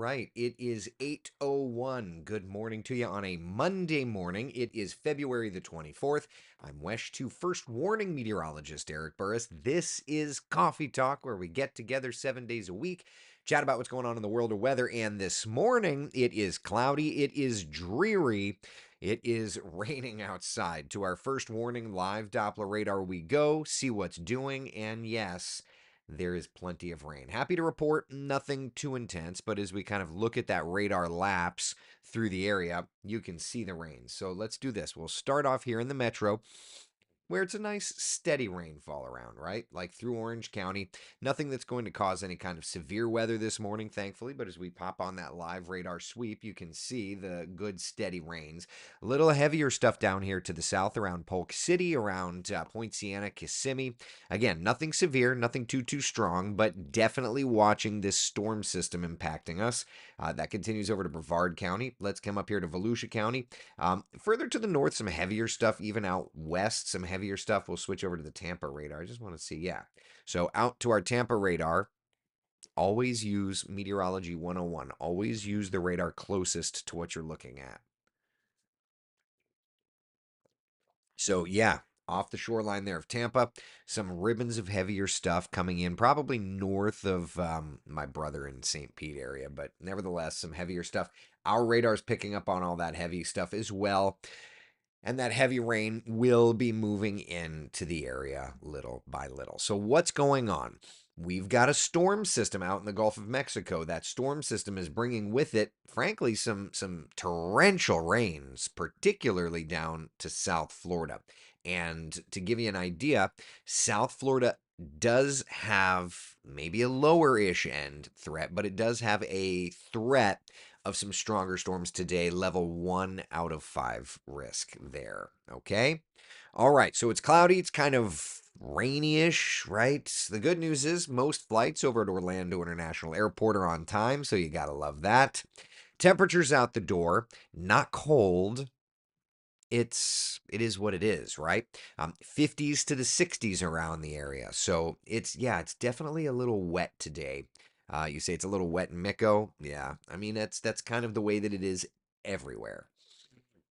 right. It is 8:01. Good morning to you on a Monday morning. It is February the 24th. I'm Wesh 2 First Warning Meteorologist Eric Burris. This is Coffee Talk, where we get together 7 days a week, chat about what's going on in the world of weather. And this morning, it is cloudy, it is dreary, it is raining outside. To our first warning live Doppler radar we go, see what's doing, and yes, there is plenty of rain. Happy to report nothing too intense, but as we kind of look at that radar lapse through the area, you can see the rain. So let's do this. We'll start off here in the metro, where it's a nice steady rainfall around, right? Like through Orange County. Nothing that's going to cause any kind of severe weather this morning, thankfully. But as we pop on that live radar sweep, you can see the good steady rains. A little heavier stuff down here to the south around Polk City, around Point Siena, Kissimmee. Again, nothing severe, nothing too strong, but definitely watching this storm system impacting us. That continues over to Brevard County. Let's come up here to Volusia County. Further to the north, some heavier stuff, even out west, some heavier stuff. We'll switch over to the Tampa radar. I just want to see, yeah. So out to our Tampa radar, always use Meteorology 101. Always use the radar closest to what you're looking at. So, yeah, off the shoreline there of Tampa, some ribbons of heavier stuff coming in, probably north of my brother in St. Pete area, but nevertheless, some heavier stuff. Our radar's picking up on all that heavy stuff as well. And that heavy rain will be moving into the area little by little. So, what's going on? We've got a storm system out in the Gulf of Mexico. That storm system is bringing with it, frankly, some torrential rains, particularly down to South Florida. And to give you an idea, South Florida does have maybe a lower-ish end threat, but it does have a threat of some stronger storms today, level 1 out of 5 risk there. Okay. All right. So it's cloudy. It's kind of rainy-ish, right? The good news is most flights over at Orlando International Airport are on time, so you gotta love that. Temperatures out the door, not cold. It is what it is, right? 50s to the 60s around the area. So it's definitely a little wet today. You say it's a little wet in Miko. Yeah, I mean that's kind of the way that it is everywhere,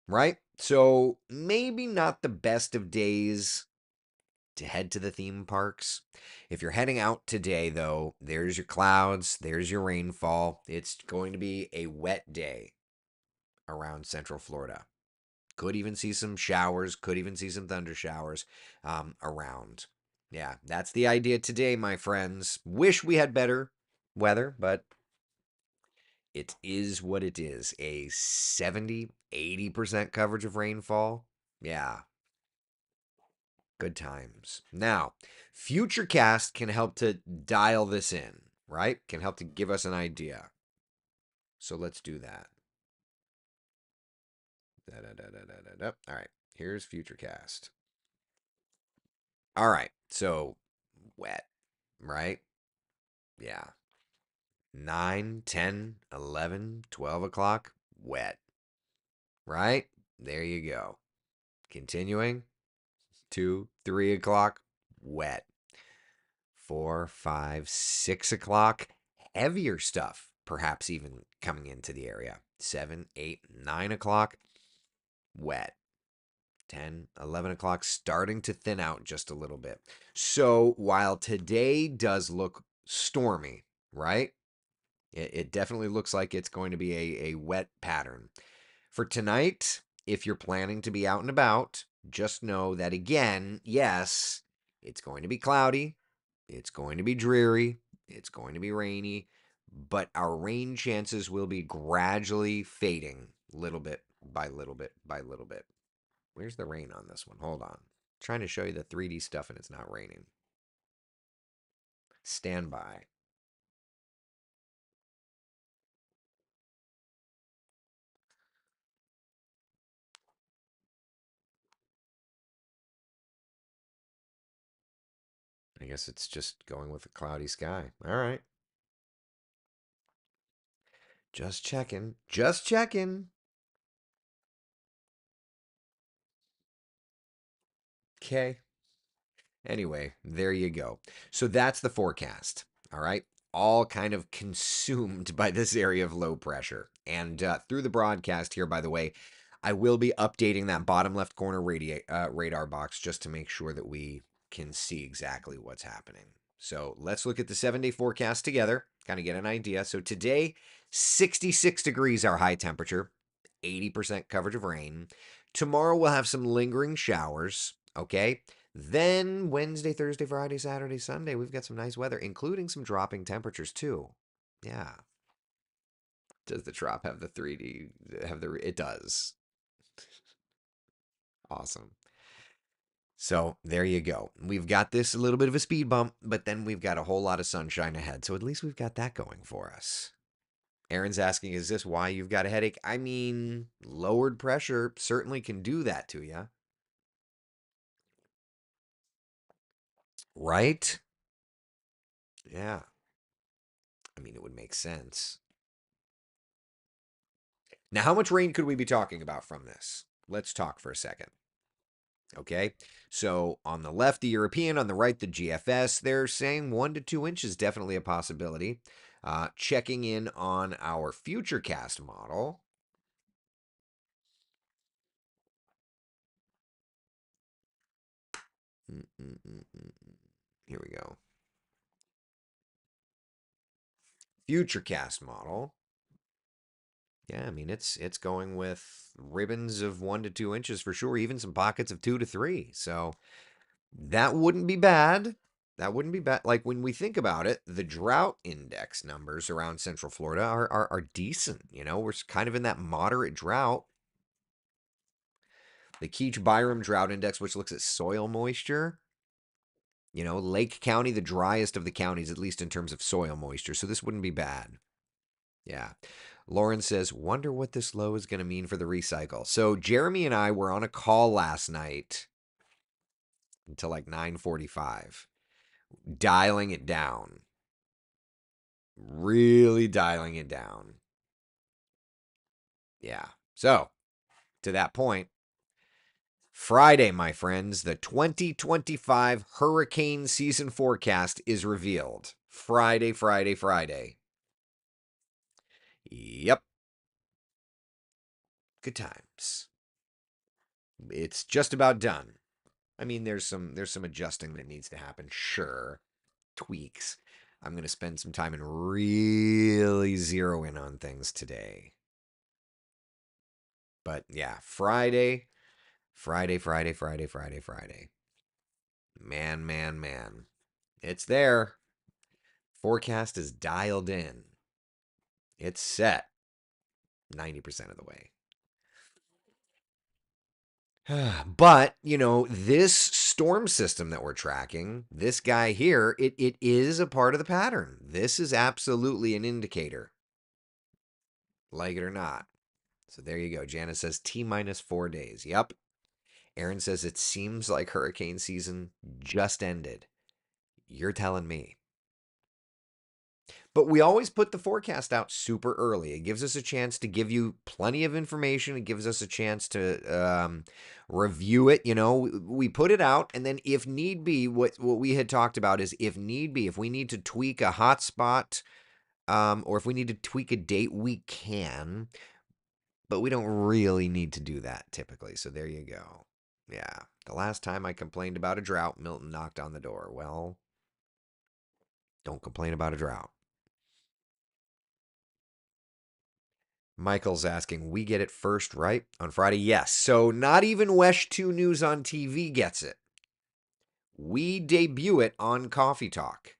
right? So maybe not the best of days to head to the theme parks. If you're heading out today, though, there's your clouds, there's your rainfall. It's going to be a wet day around Central Florida. Could even see some showers, could even see some thunder showers around. Yeah, that's the idea today, my friends. Wish we had better weather, but it is what it is. A 70-80% coverage of rainfall. Yeah, good times. Now, Futurecast can help to dial this in, right? Can help to give us an idea. So let's do that. All right, here's Futurecast. All right, so wet, right? Yeah. 9, 10, 11, 12 o'clock, wet, right? There you go. Continuing, 2, 3 o'clock, wet. 4, 5, 6 o'clock, heavier stuff, perhaps even coming into the area. 7, 8, 9 o'clock, wet. 10, 11 o'clock, starting to thin out just a little bit. So while today does look stormy, right? It definitely looks like it's going to be a wet pattern. For tonight, if you're planning to be out and about, just know that again, yes, it's going to be cloudy, it's going to be dreary, it's going to be rainy, but our rain chances will be gradually fading little bit by little bit by little bit. Where's the rain on this one? Hold on. Trying to show you the 3D stuff and it's not raining. Stand by. I guess it's just going with a cloudy sky. All right. Just checking. Just checking. Okay. Anyway, there you go. So that's the forecast. All right. all kind of consumed by this area of low pressure. And through the broadcast here, by the way, I will be updating that bottom left corner radar box just to make sure that we can see exactly what's happening. So let's look at the 7-day forecast together, kind of get an idea. So today, 66 degrees our high temperature, 80% coverage of rain. Tomorrow we'll have some lingering showers, okay? Then Wednesday, Thursday, Friday, Saturday, Sunday, we've got some nice weather, including some dropping temperatures too. Yeah. Does the drop have the 3D have the it does. Awesome. So there you go. We've got this a little bit of a speed bump, but then we've got a whole lot of sunshine ahead. So at least we've got that going for us. Aaron's asking, is this why you've got a headache? I mean, lowered pressure certainly can do that to you. Right? Yeah. I mean, it would make sense. Now, how much rain could we be talking about from this? Let's talk for a second. Okay. So on the left, the European, on the right, the GFS, they're saying 1 to 2 inches, definitely a possibility. Checking in on our Futurecast model. Here we go. Futurecast model. Yeah, I mean it's going with ribbons of 1 to 2 inches for sure, even some pockets of 2 to 3. So that wouldn't be bad. That wouldn't be bad. Like when we think about it, the drought index numbers around Central Florida are decent. You know, we're kind of in that moderate drought. The Keach Byram drought index, which looks at soil moisture. You know, Lake County, the driest of the counties, at least in terms of soil moisture. So this wouldn't be bad. Yeah. Lauren says, wonder what this low is going to mean for the recycle. So Jeremy and I were on a call last night until like 9:45, dialing it down. Really dialing it down. Yeah. So, to that point, Friday, my friends, the 2025 hurricane season forecast is revealed. Friday, Friday, Friday. Yep. Good times. It's just about done. I mean, there's some adjusting that needs to happen, sure. Tweaks. I'm going to spend some time and really zero in on things today. But yeah, Friday, Friday, Friday, Friday, Friday, Friday. Man, man, man. It's there. Forecast is dialed in. It's set 90% of the way. But, you know, this storm system that we're tracking, this guy here, it is a part of the pattern. This is absolutely an indicator, like it or not. So there you go. Janice says T minus 4 days. Yep. Aaron says it seems like hurricane season just ended. You're telling me. But we always put the forecast out super early. It gives us a chance to give you plenty of information. It gives us a chance to review it. You know, we put it out, and then if need be, what we had talked about is if need be, if we need to tweak a hotspot, or if we need to tweak a date, we can. But we don't really need to do that typically. So there you go. Yeah. The last time I complained about a drought, Milton knocked on the door. Well, don't complain about a drought. Michael's asking, we get it first, right? On Friday? Yes. So not even Wesh 2 News on TV gets it. We debut it on Coffee Talk.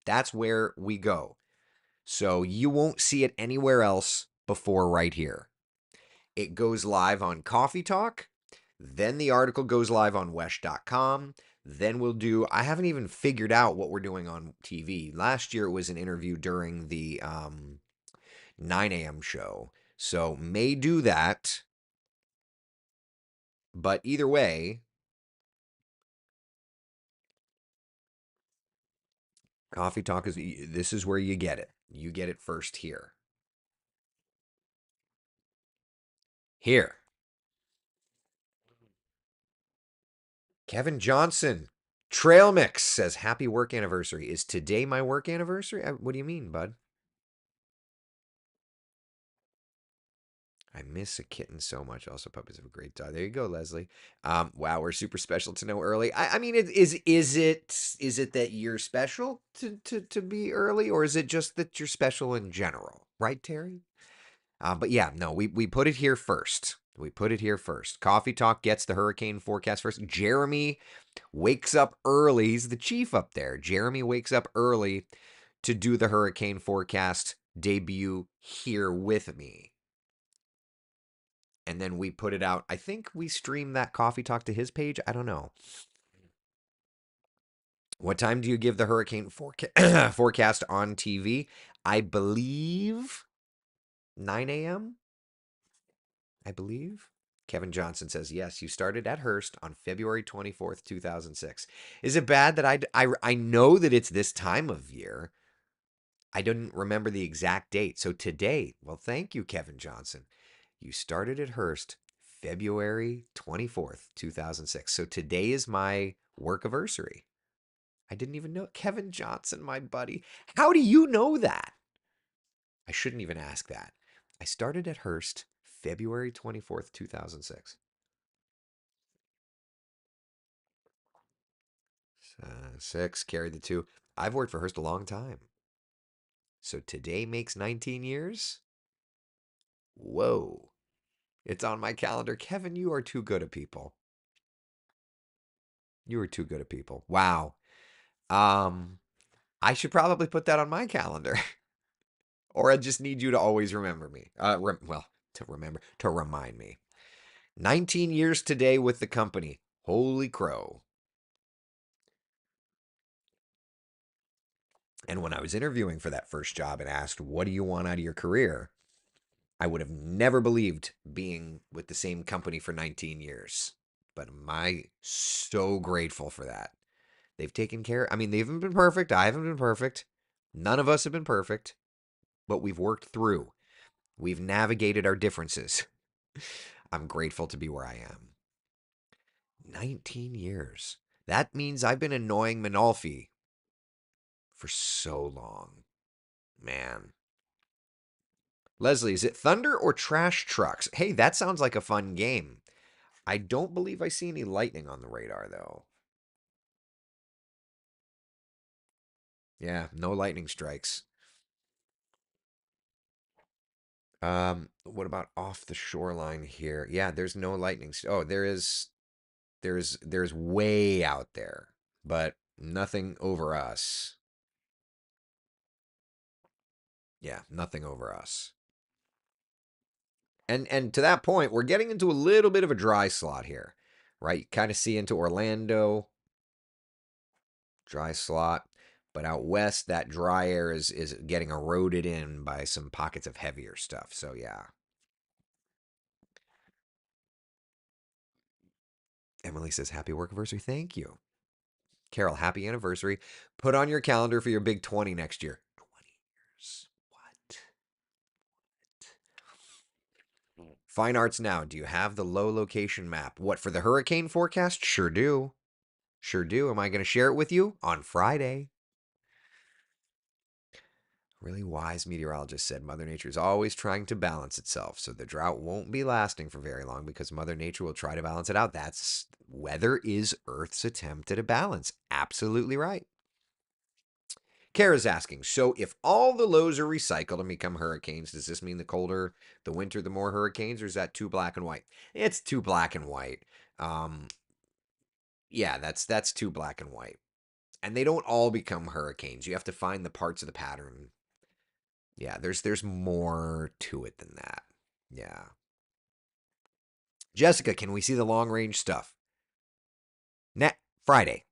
That's where we go. So you won't see it anywhere else before right here. It goes live on Coffee Talk. Then the article goes live on Wesh.com. Then we'll do, I haven't even figured out what we're doing on TV. Last year it was an interview during the 9 a.m. show. So may do that. But either way, Coffee Talk is this is where you get it. You get it first here. Here. Kevin Johnson. Trail Mix says, "Happy work anniversary." Is today my work anniversary? What do you mean, bud? I miss a kitten so much. Also, puppies have a great dog. There you go, Leslie. Wow, we're super special to know early. I mean, is it that you're special to be early, or is it just that you're special in general, right, Terry? But yeah, no, we put it here first. We put it here first. Coffee Talk gets the hurricane forecast first. Jeremy wakes up early. He's the chief up there. Jeremy wakes up early to do the hurricane forecast debut here with me. And then we put it out. I think we stream that Coffee Talk to his page. I don't know. What time do you give the hurricane forecast on TV? I believe 9 a.m. I believe. Kevin Johnson says, yes, you started at Hearst on February 24th, 2006. Is it bad that I know that it's this time of year? I didn't remember the exact date. So today, well, thank you, Kevin Johnson. You started at Hearst February 24th, 2006. So today is my work anniversary. I didn't even know. Kevin Johnson, my buddy. How do you know that? I shouldn't even ask that. I started at Hearst February 24th, 2006. 6, carried the 2. I've worked for Hearst a long time. So today makes 19 years? Whoa. It's on my calendar. Kevin, you are too good at people. You are too good at people. Wow. Um, I should probably put that on my calendar. Or I just need you to always remember me. To remember, to remind me. 19 years today with the company. Holy crow. And when I was interviewing for that first job and asked, what do you want out of your career? I would have never believed being with the same company for 19 years. But am I so grateful for that? They've taken care. I mean, they haven't been perfect. I haven't been perfect. None of us have been perfect, but we've worked through. We've navigated our differences. I'm grateful to be where I am. 19 years. That means I've been annoying Manolfi for so long. Man. Leslie, is it thunder or trash trucks? Hey, that sounds like a fun game. I don't believe I see any lightning on the radar, though. Yeah, no lightning strikes. What about off the shoreline here? Yeah, there's no lightning. Oh, there is. There's way out there, but nothing over us. Yeah, nothing over us. And to that point, we're getting into a little bit of a dry slot here, right? You kind of see into Orlando, dry slot, but out west, that dry air is getting eroded in by some pockets of heavier stuff. So yeah. Emily says, happy work anniversary. Thank you. Carol, happy anniversary. Put on your calendar for your big 20 next year. 20 years. What? Fine Arts Now. Do you have the low location map? What, for the hurricane forecast? Sure do. Sure do. Am I going to share it with you? On Friday. Really wise meteorologist said Mother Nature is always trying to balance itself, so the drought won't be lasting for very long because Mother Nature will try to balance it out. That's weather is Earth's attempt at a balance. Absolutely right. Kara's asking, so if all the lows are recycled and become hurricanes, does this mean the colder the winter, the more hurricanes, or is that too black and white? It's too black and white. Um, yeah, that's too black and white. And they don't all become hurricanes. You have to find the parts of the pattern. Yeah, there's more to it than that. Yeah. Jessica, can we see the long range stuff? Net Friday.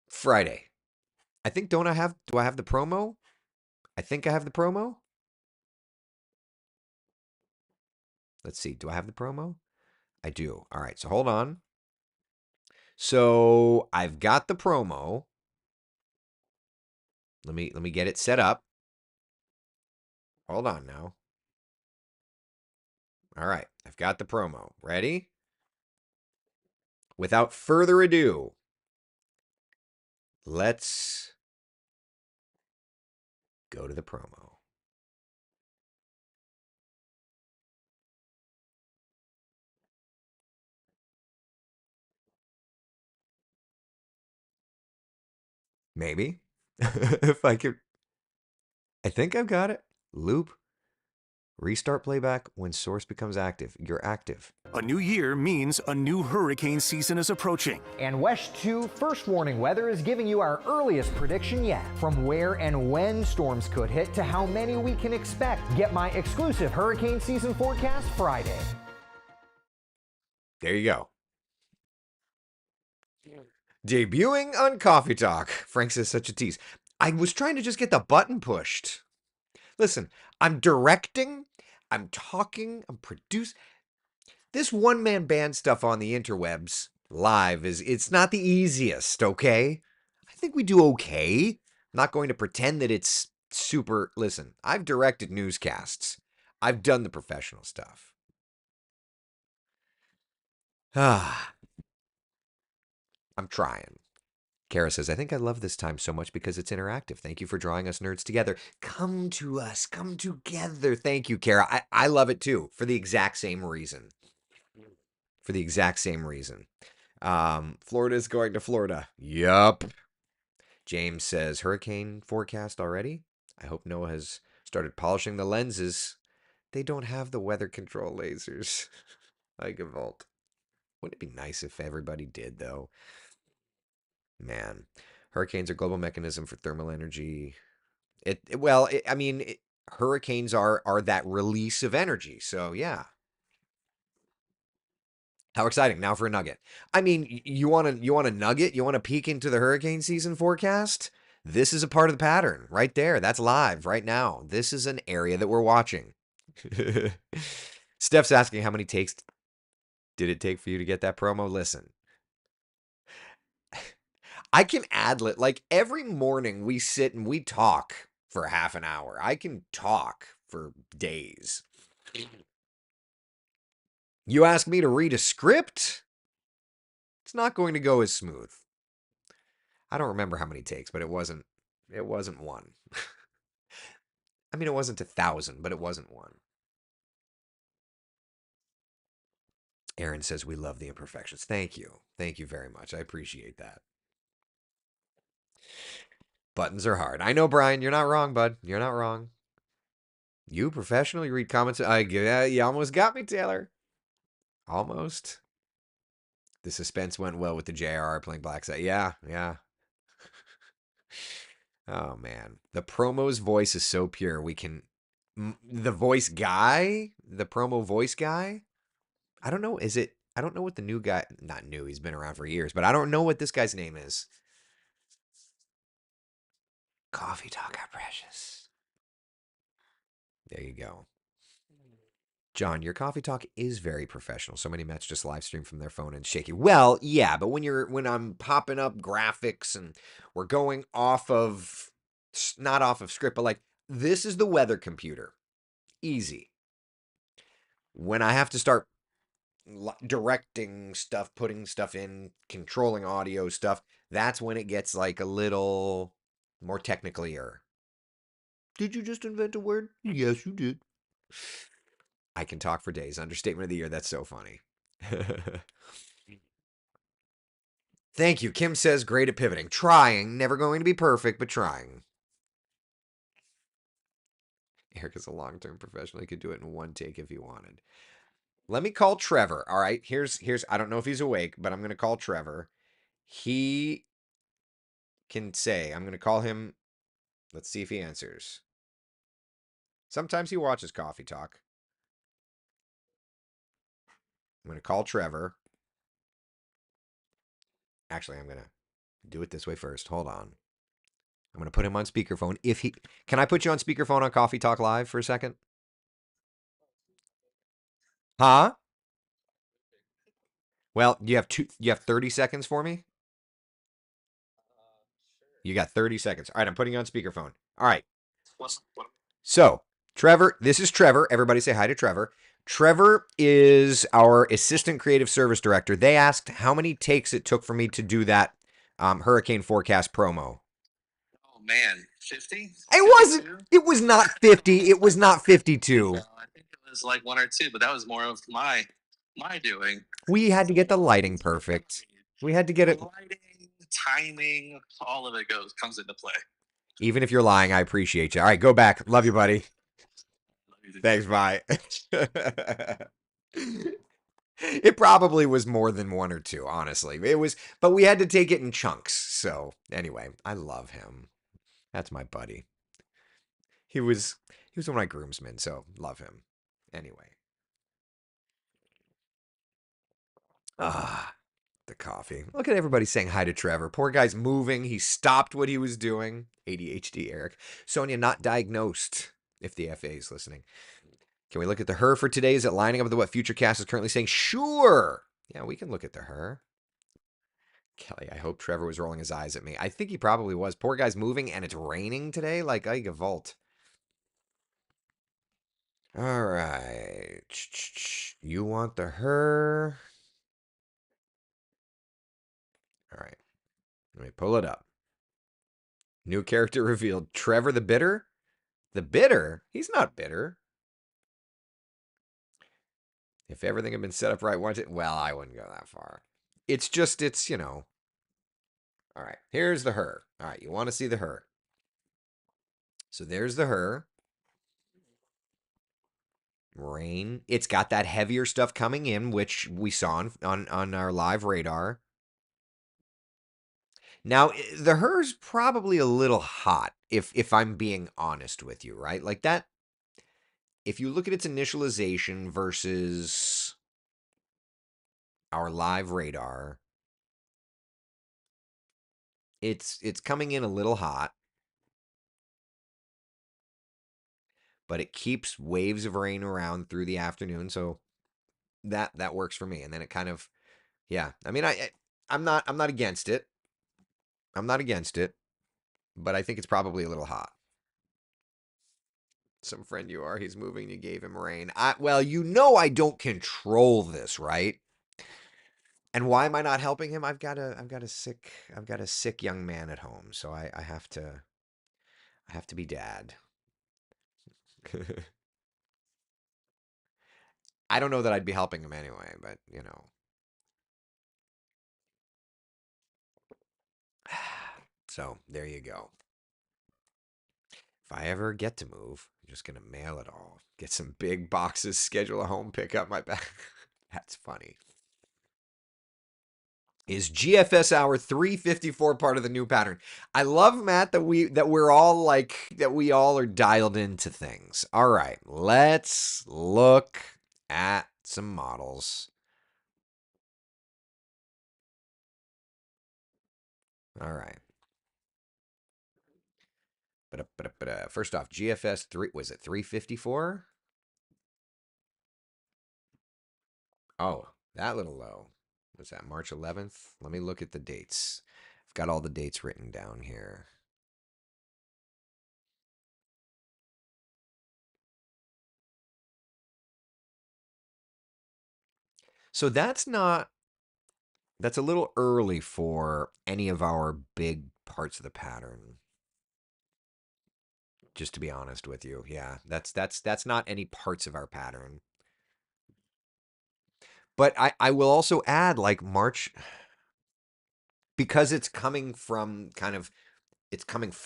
Friday. I think don't I have do I have the promo? I think I have the promo. Let's see. Do I have the promo? I do. All right. So hold on. So I've got the promo. Let me get it set up. Hold on now. All right. I've got the promo. Ready? Without further ado, Let's go to the promo. Maybe. If I could. I think I've got it. Loop. Restart playback when source becomes active. You're active. A new year means a new hurricane season is approaching. And WESH 2 First Warning Weather is giving you our earliest prediction yet. From where and when storms could hit to how many we can expect. Get my exclusive hurricane season forecast Friday. There you go. Debuting on Coffee Talk. Frank says such a tease. I was trying to just get the button pushed. Listen, I'm directing, I'm talking, I'm producing. This one-man band stuff on the interwebs live it's not the easiest, okay? I think we do okay. I'm not going to pretend that it's super. Listen, I've directed newscasts. I've done the professional stuff. I'm trying. Kara says, I think I love this time so much because it's interactive. Thank you for drawing us nerds together. Come to us. Come together. Thank you, Kara. I love it too for the exact same reason. For the exact same reason. Florida's going to Florida. Yup. James says, hurricane forecast already? I hope Noah has started polishing the lenses. They don't have the weather control lasers. Like a Volt. Wouldn't it be nice if everybody did, though? Man, hurricanes are global mechanism for thermal energy. Hurricanes are that release of energy. So yeah. How exciting! Now for a nugget. I mean, you want a nugget? You want to peek into the hurricane season forecast? This is a part of the pattern right there. That's live right now. This is an area that we're watching. Steph's asking how many takes did it take for you to get that promo? Listen, I can ad-lib. Like every morning we sit and we talk for half an hour. I can talk for days. You ask me to read a script? It's not going to go as smooth. I don't remember how many takes, but it wasn't one. I mean, it wasn't 1,000, but it wasn't one. Aaron says we love the imperfections. Thank you. Thank you very much. I appreciate that. Buttons are hard. I know, Brian. You're not wrong, bud. You're not wrong. You professionally read comments. You almost got me, Taylor. Almost. The suspense went well with the JRR playing Black Side. Yeah, yeah. Oh, man. The promo's voice is so pure. We can... The voice guy? The promo voice guy? I don't know. Is it... I don't know what the new guy... Not new. He's been around for years. But I don't know what this guy's name is. Coffee Talk, how precious. There you go. John, your Coffee Talk is very professional. So many Mets just live stream from their phone and shaky. Well, yeah, but when I'm popping up graphics and we're going off of, not off of script, but like, this is the weather computer. Easy. When I have to start directing stuff, putting stuff in, controlling audio stuff, that's when it gets like a little more technically-er. Did you just invent a word? Yes, you did. I can talk for days. Understatement of the year. That's so funny. Thank you. Kim says, great at pivoting. Trying. Never going to be perfect, but trying. Eric is a long-term professional. He could do it in one take if he wanted. Let me call Trevor. All right. Here's. I don't know if he's awake, but I'm going to call Trevor. He can say, I'm going to call him. Let's see if he answers. Sometimes he watches Coffee Talk. I'm going to call Trevor. Actually, I'm going to do it this way first. Hold on. I'm going to put him on speakerphone. Can I put you on speakerphone on Coffee Talk Live for a second? Huh? Well, you have 30 seconds for me? You got 30 seconds. All right, I'm putting you on speakerphone. All right. So, Trevor, this is Trevor. Everybody say hi to Trevor. Trevor is our assistant creative service director. They asked how many takes it took for me to do that Hurricane forecast promo. Oh man, 50? It wasn't. 52? It was not 50. It was not 52. I think it was like one or two, but that was more of my doing. We had to get the lighting perfect. We had to get it. Lighting, timing, all of it comes into play. Even if you're lying, I appreciate you. All right, go back. Love you, buddy. Thanks, bye. It probably was more than one or two, honestly. It was, but we had to take it in chunks. So, anyway, I love him. That's my buddy. He was one of my groomsmen, so love him. Anyway. Ah, the coffee. Look at everybody saying hi to Trevor. Poor guy's moving. He stopped what he was doing. ADHD, Eric. Sonia, not diagnosed, if the FA is listening. Can we look at the her for today? Is it lining up with what Futurecast is currently saying? Sure. Yeah, we can look at the her. Kelly, I hope Trevor was rolling his eyes at me. I think he probably was. Poor guy's moving and it's raining today. Like, I vault. All right. You want the her. All right. Let me pull it up. New character revealed. Trevor the Bitter? The Bitter? He's not bitter. If everything had been set up right, well, I wouldn't go that far. It's just, All right, here's the her. All right, you want to see the her. So there's the her. Rain. It's got that heavier stuff coming in, which we saw on our live radar. Now, the her's probably a little hot, if I'm being honest with you, right? Like that, if you look at its initialization versus our live radar, it's coming in a little hot, but it keeps waves of rain around through the afternoon, so that works for me. And then it kind of, yeah. I mean, I'm not against it. I'm not against it, but I think it's probably a little hot. Some friend you are, he's moving, you gave him rain. Well, I don't control this, right? And why am I not helping him? I've got a sick young man at home, so I have to be dad. I don't know that I'd be helping him anyway, but So there you go. If I ever get to move, I'm just gonna mail it all. Get some big boxes, schedule a home pickup. My back. That's funny. Is GFS hour 354 part of the new pattern? I love, Matt, that we're all that we all are dialed into things. All right, let's look at some models. All right. But first off, GFS 3 was it 354? Oh, that little low. Was that March 11th? Let me look at the dates. I've got all the dates written down here. So that's a little early for any of our big parts of the pattern. Just to be honest with you. Yeah, that's not any parts of our pattern. But I will also add like March, because it's coming from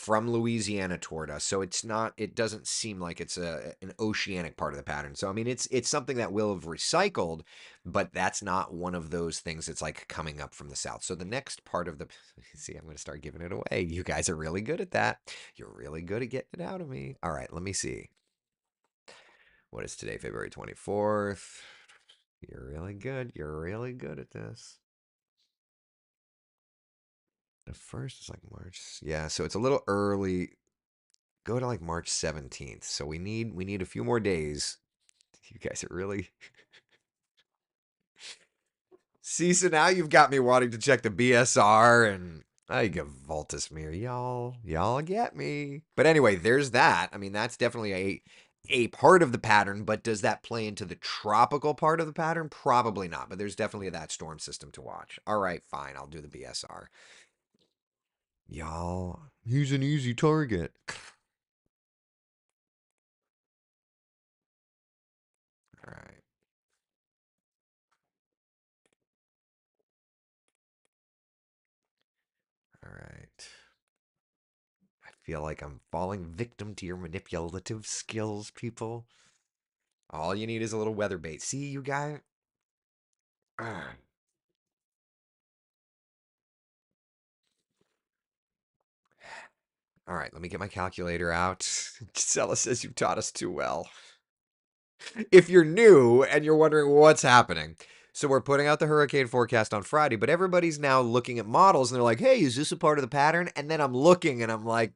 Louisiana toward us. So it doesn't seem like it's an oceanic part of the pattern. So I mean it's something that will have recycled, but that's not one of those things that's like coming up from the south. So the next part of the see, I'm going to start giving it away. You guys are really good at that. You're really good at getting it out of me. All right, let me see. What is today? February 24th. You're really good. You're really good at this. The first is like March. Yeah, so it's a little early. Go to like March 17th. So we need a few more days. You guys are really See, so now you've got me wanting to check the BSR and I get Voltismere. Y'all get me. But anyway, there's that. I mean, that's definitely a part of the pattern, but does that play into the tropical part of the pattern? Probably not, but there's definitely that storm system to watch. All right, fine, I'll do the BSR. Y'all, he's an easy target. All right. All right. I feel like I'm falling victim to your manipulative skills, people. All you need is a little weather bait. See, you guy? Ah. All right, let me get my calculator out. Gisela says you've taught us too well. If you're new and you're wondering what's happening, so we're putting out the hurricane forecast on Friday, but everybody's now looking at models and they're like, hey, is this a part of the pattern? And then I'm looking and I'm like,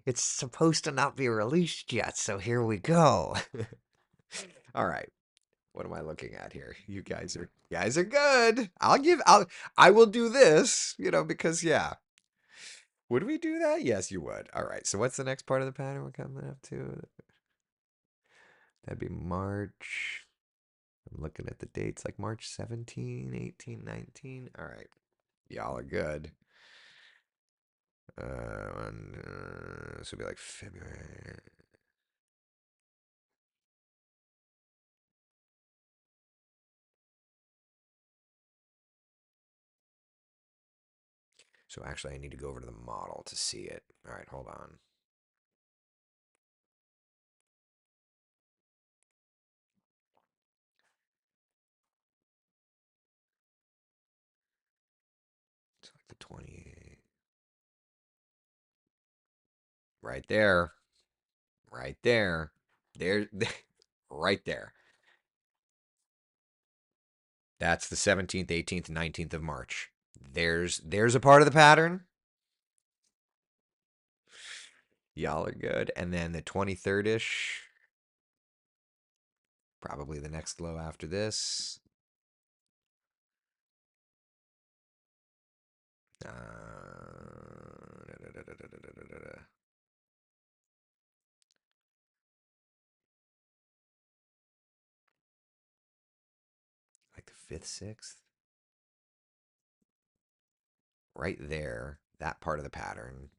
it's supposed to not be released yet, so here we go. All right. What am I looking at here? You guys are good. I will do this, because yeah. Would we do that? Yes, you would. All right. So what's the next part of the pattern we're coming up to? That'd be March. I'm looking at the dates like March 17, 18, 19. All right. Y'all are good. This would be like February. So actually, I need to go over to the model to see it. All right, hold on. It's like the 28. Right there. Right there. There. Right there. That's the 17th, 18th, 19th of March. There's a part of the pattern. Y'all are good. And then the 23rd-ish. Probably the next low after this. Like the 5th, 6th. Right there. That part of the pattern.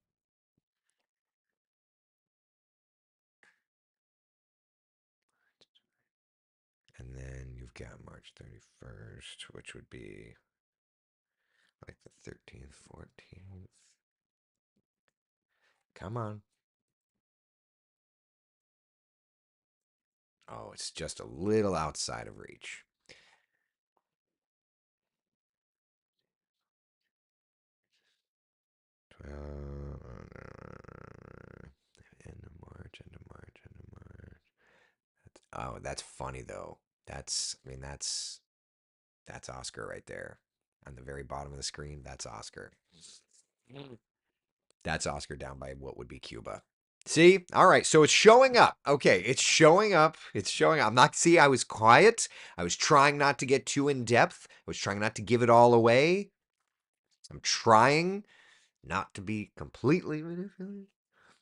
And then you've got March 31st, which would be like the 13th, 14th. Come on. Oh, it's just a little outside of reach. End of March, end of March, end of March. Oh, that's funny though. That's Oscar right there. On the very bottom of the screen, that's Oscar. That's Oscar down by what would be Cuba. See? All right. So it's showing up. Okay. It's showing up. It's showing up. I'm not, see, I was quiet. I was trying not to get too in depth. I was trying not to give it all away. I'm trying not to be completely manipulated.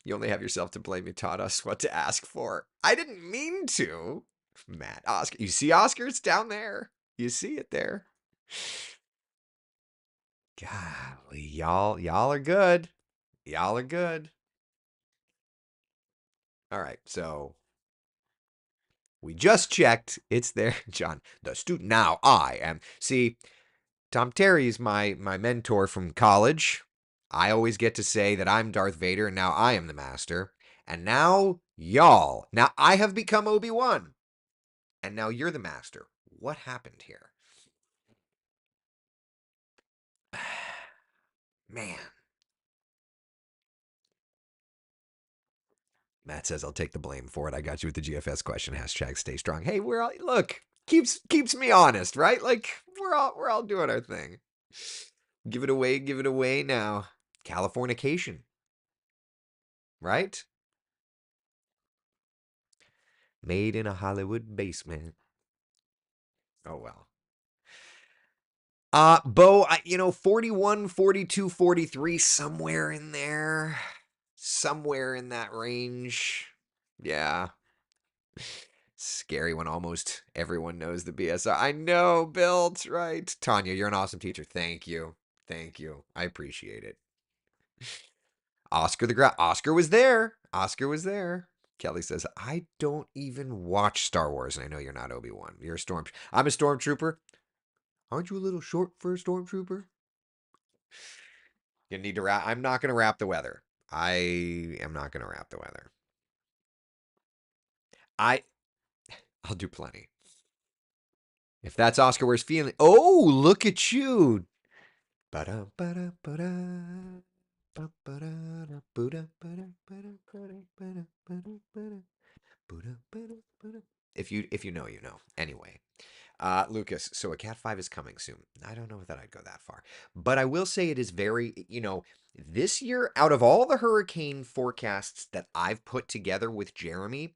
You only have yourself to blame. You taught us what to ask for. I didn't mean to. Matt, Oscar. You see Oscar? It's down there. You see it there. Golly, y'all are good. Y'all are good. All right, so we just checked. It's there, John. The student. Now I am. See, Tom Terry's my mentor from college. I always get to say that I'm Darth Vader, and now I am the master. And now y'all. Now I have become Obi-Wan, and now you're the master. What happened here? Man. Matt says I'll take the blame for it. I got you with the GFS question. Hashtag stay strong. Hey, we're all look, keeps me honest, right? Like we're all doing our thing. Give it away now. Californication, right? Made in a Hollywood basement. Oh well. Bo, 41, 42, 43, somewhere in there. Somewhere in that range. Yeah. Scary when almost everyone knows the BSR. I know, Bill. It's right. Tanya, you're an awesome teacher. Thank you. Thank you. I appreciate it. Oscar was there. Oscar was there. Kelly says, I don't even watch Star Wars, and I know you're not Obi-Wan. You're a storm. I'm a stormtrooper. Aren't you a little short for a stormtrooper? You need to wrap. I'm not going to wrap the weather. I am not going to wrap the weather. I I'll do plenty. If that's Oscar Wears feeling. Oh, look at you. Ba-da, ba-da, ba-da. If you know, you know. Anyway, Lucas, so a Cat 5 is coming soon. I don't know that I'd go that far. But I will say it is very, this year, out of all the hurricane forecasts that I've put together with Jeremy,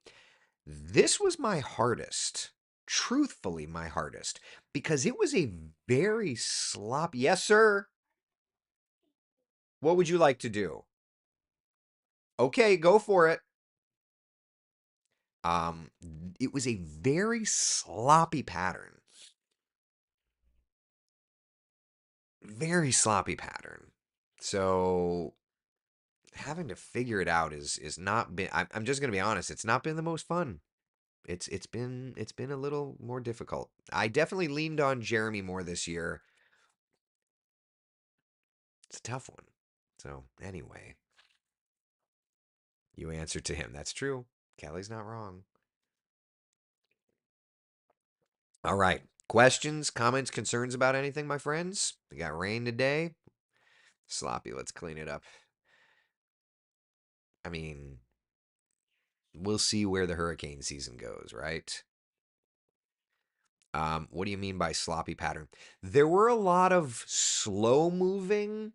this was my hardest. Truthfully, my hardest. Because it was a very sloppy. Yes, sir. What would you like to do? Okay, go for it. Um, it was a very sloppy pattern. Very sloppy pattern. So having to figure it out is not been. I'm just gonna be honest. It's not been the most fun. It's been a little more difficult. I definitely leaned on Jeremy more this year. It's a tough one. So anyway, you answered to him. That's true. Kelly's not wrong. All right. Questions, comments, concerns about anything, my friends? We got rain today. Sloppy. Let's clean it up. I mean, we'll see where the hurricane season goes, right? What do you mean by sloppy pattern? There were a lot of slow moving,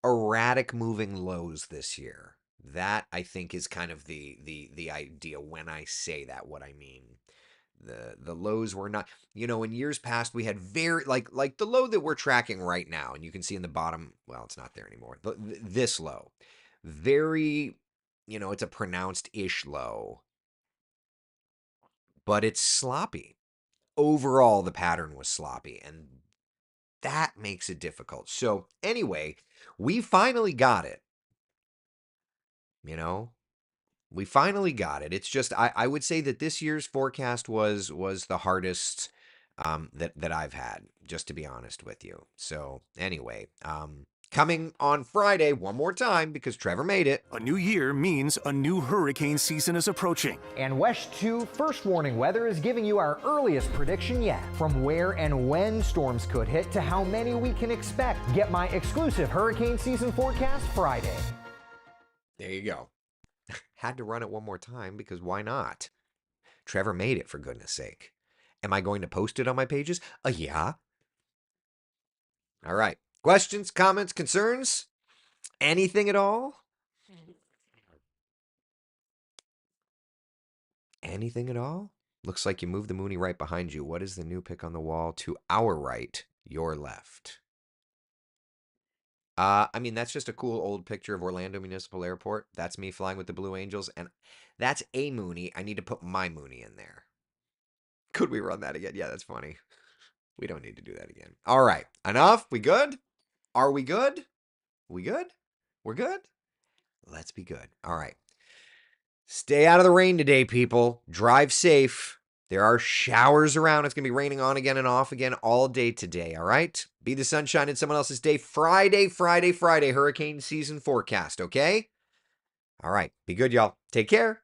erratic moving lows this year. That I think is kind of the idea when I say that. What I mean, the lows were not. In years past we had very like the low that we're tracking right now, and you can see in the bottom. Well, it's not there anymore. This low, very, it's a pronounced ish low, but it's sloppy. Overall, the pattern was sloppy, and that makes it difficult. So anyway, we finally got it. You know, we finally got it. It's just I would say that this year's forecast was the hardest that I've had, just to be honest with you. So anyway, coming on Friday one more time because Trevor made it. A new year means a new hurricane season is approaching. And WESH 2 First Warning Weather is giving you our earliest prediction yet. From where and when storms could hit to how many we can expect. Get my exclusive hurricane season forecast Friday. There you go. Had to run it one more time because why not? Trevor made it, for goodness sake. Am I going to post it on my pages? Yeah. All right. Questions, comments, concerns? Anything at all? Anything at all? Looks like you moved the Mooney right behind you. What is the new pick on the wall? To our right, your left. That's just a cool old picture of Orlando Municipal Airport. That's me flying with the Blue Angels, and that's a Mooney. I need to put my Mooney in there. Could we run that again? Yeah, that's funny. We don't need to do that again. All right. Enough? We good? Are we good? We good? We're good? Let's be good. All right. Stay out of the rain today, people. Drive safe. There are showers around. It's going to be raining on again and off again all day today, all right? Be the sunshine in someone else's day. Friday, hurricane season forecast, okay? All right. Be good, y'all. Take care.